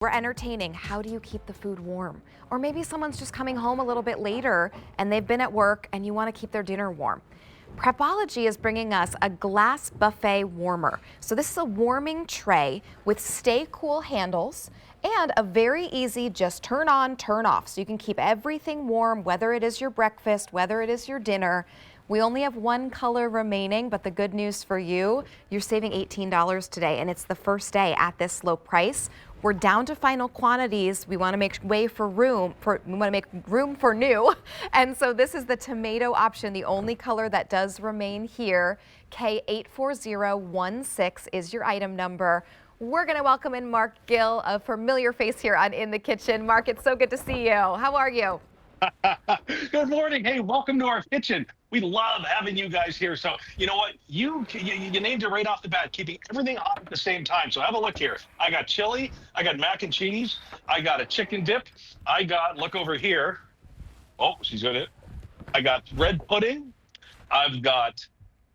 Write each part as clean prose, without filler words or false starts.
We're entertaining. How do you keep the food warm? Or maybe someone's just coming home a little bit later and they've been at work and you want to keep their dinner warm. Prepology is bringing us a glass buffet warmer. So this is a warming tray with stay cool handles and a very easy just turn on, turn off. So you can keep everything warm, whether it is your breakfast, whether it is your dinner. We only have one color remaining, but the good news for you, you're saving $18 today, and it's the first day at this low price. We're down to final quantities. We want to make room for new. And so this is the tomato option, the only color that does remain here. K84016 is your item number. We're going to welcome in Mark Gill, a familiar face here on In the Kitchen. Mark, it's so good to see you. How are you? Good morning. Hey, welcome to our kitchen. We love having you guys here. So you know what? You named it right off the bat, keeping everything hot at the same time. So have a look here. I got chili. I got mac and cheese. I got a chicken dip. Look over here. Oh, she's got it. I got red pudding. I've got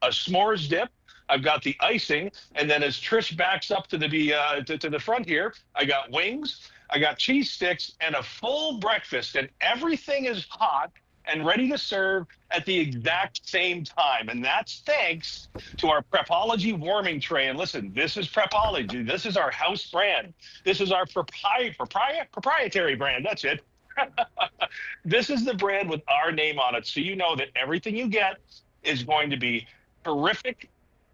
a s'mores dip. I've got the icing. And then as Trish backs up to the front here, I got wings. I got cheese sticks and a full breakfast, and everything is hot and ready to serve at the exact same time. And that's thanks to our Prepology warming tray. And listen, this is Prepology. This is our house brand. This is our proprietary brand. That's it. This is the brand with our name on it. So you know that everything you get is going to be terrific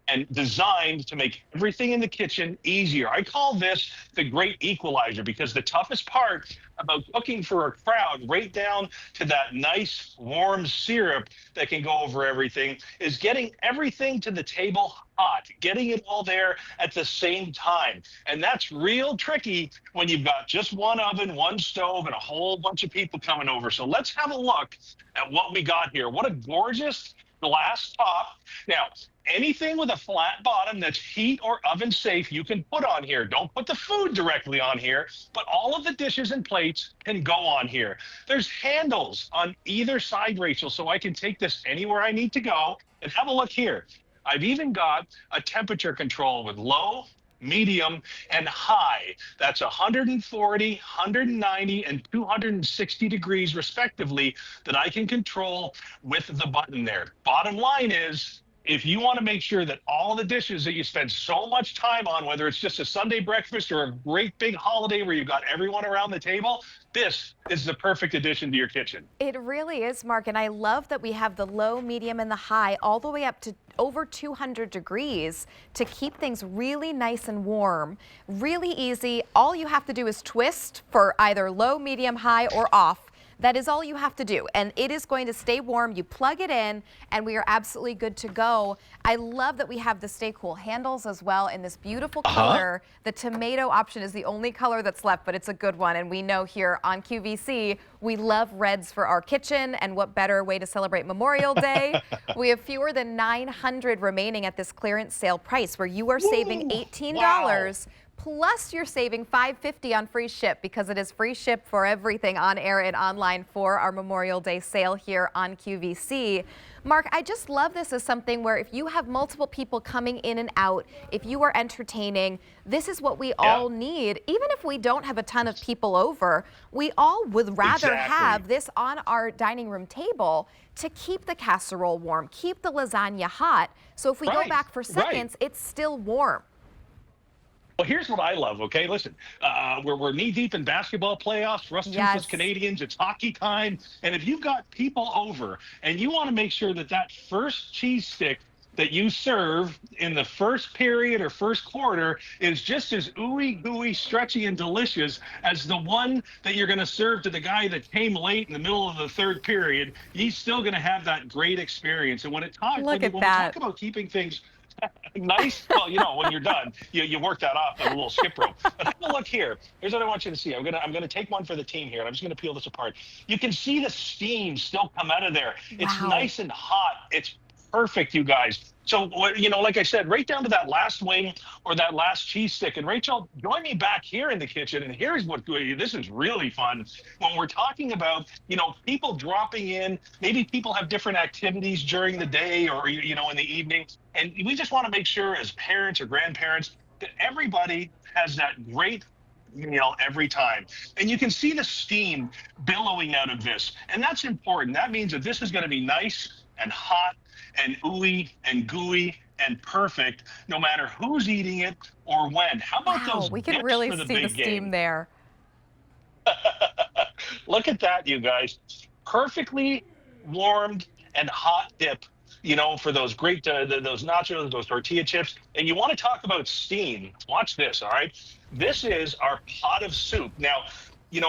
and designed to make everything in the kitchen easier. I call this the great equalizer, because the toughest part about cooking for a crowd, right down to that nice warm syrup that can go over everything, is getting everything to the table hot, getting it all there at the same time. And that's real tricky when you've got just one oven, one stove, and a whole bunch of people coming over. So let's have a look at what we got here. What a gorgeous glass top. Now, anything with a flat bottom that's heat or oven safe, you can put on here. Don't put the food directly on here, but all of the dishes and plates can go on here. There's handles on either side, Rachel, so I can take this anywhere I need to go. And have a look here. I've even got a temperature control with low, medium, and high. That's 140, 190, and 260 degrees respectively that I can control with the button there. Bottom line is, if you want to make sure that all the dishes that you spend so much time on, whether it's just a Sunday breakfast or a great big holiday where you've got everyone around the table, this is the perfect addition to your kitchen. It really is, Mark, and I love that we have the low, medium, and the high all the way up to over 200 degrees to keep things really nice and warm. Really easy. All you have to do is twist for either low, medium, high, or off. That is all you have to do, and it is going to stay warm. You plug it in, and we are absolutely good to go. I love that we have the stay cool handles as well in this beautiful color. The tomato option is the only color that's left, but it's a good one, and we know here on QVC, we love reds for our kitchen, and what better way to celebrate Memorial Day? We have fewer than 900 remaining at this clearance sale price, where you are saving $18. Wow. Plus, you're saving $5.50 on free ship, because it is free ship for everything on air and online for our Memorial Day sale here on QVC. Mark, I just love this as something where if you have multiple people coming in and out, if you are entertaining, this is what we all need. Even if we don't have a ton of people over, we all would rather have this on our dining room table to keep the casserole warm, keep the lasagna hot. So if we go back for seconds, it's still warm. Well, here's what I love, okay? Listen, we're knee-deep in basketball playoffs. For us toothless Canadians, it's hockey time. And if you've got people over and you want to make sure that that first cheese stick that you serve in the first period or first quarter is just as ooey gooey, stretchy, and delicious as the one that you're going to serve to the guy that came late in the middle of the third period, he's still going to have that great experience. And when we talk about keeping things nice, well, you know, when you're done, you work that off with a little skip rope. But have a look here. Here's what I want you to see. I'm gonna take one for the team here, and I'm just gonna peel this apart. You can see the steam still come out of there. It's nice and hot. It's perfect, you guys. So, you know, like I said, right down to that last wing or that last cheese stick. And Rachel, join me back here in the kitchen. And here's what this is really fun. When we're talking about, you know, people dropping in, maybe people have different activities during the day or, you know, in the evening. And we just want to make sure as parents or grandparents that everybody has that great meal every time. And you can see the steam billowing out of this. And that's important. That means that this is going to be nice and hot and ooey and gooey and perfect no matter who's eating it or when. How about Wow, those we can dips really for the see the big steam game? there. Look at that, you guys. Perfectly warmed and hot dip, for those great, those nachos, those tortilla chips. And you want to talk about steam. Watch this, all right? This is our pot of soup. Now,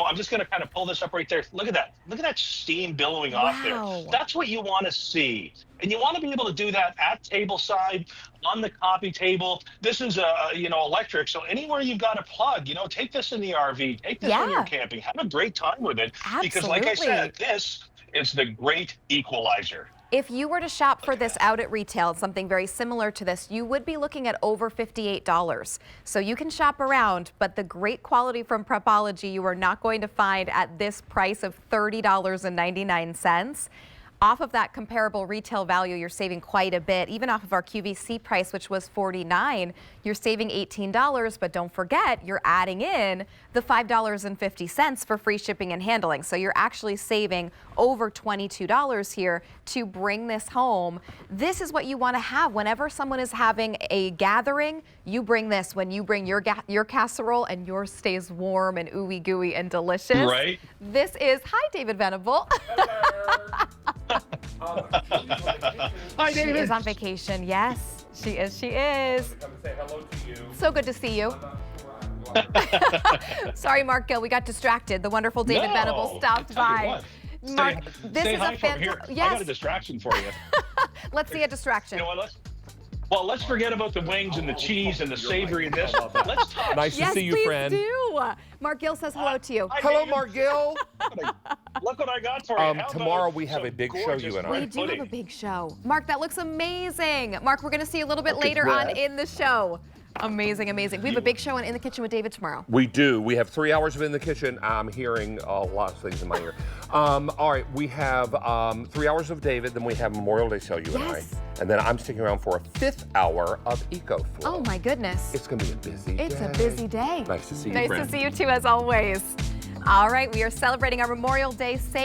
I'm just going to kind of pull this up right there. Look at that. Look at that steam billowing off there. Wow. That's what you want to see. And you want to be able to do that at table side, on the coffee table. This is, electric. So anywhere you've got a plug, take this in the RV, take this when you're Yeah. camping, have a great time with it. Because like I said, this is the great equalizer. If you were to shop for this out at retail, something very similar to this, you would be looking at over $58. So you can shop around, but the great quality from Prepology you are not going to find at this price of $30.99. Off of that comparable retail value, you're saving quite a bit. Even off of our QVC price, which was $49, you're saving $18, but don't forget, you're adding in the $5.50 for free shipping and handling. So you're actually saving over $22 here to bring this home. This is what you want to have whenever someone is having a gathering. You bring this when you bring your casserole and yours stays warm and ooey gooey and delicious. Right. This is, hi, David Venable. Hi, She David. is on vacation. Yes, she is. She is. Come and say hello to you. So good to see you. Sorry, Mark Gill, we got distracted. The wonderful David No, Venable stopped I tell you by. what. Mark, this say is hi a for him. Here, fantastic. I got a Yes, distraction for you. let's see a distraction. You know what? Let's forget about the wings and the cheese and the savory and this. Let's talk. Nice Yes, to see you, please friend. do. Mark Gill says hello to you. Hi, Hello, David. Mark Gill. Look what I got for you. How about Tomorrow we have some a big show, gorgeous you and I. red We do have pudding? a big show. Mark, that looks amazing. Mark, we're going to see you a little bit Look at later on that. in the show. Amazing, amazing. We have a big show in the kitchen with David tomorrow. We do. We have 3 hours of In the Kitchen. I'm hearing a lot of things in my ear. All right, we have 3 hours of David, then we have Memorial Day show, you and I. Yes. And then I'm sticking around for a 5th hour of EcoFlow. Oh my goodness. It's going to be a busy day. It's a busy day. Nice to see you, Nice friend. to see you too, as always. All right, we are celebrating our Memorial Day sale.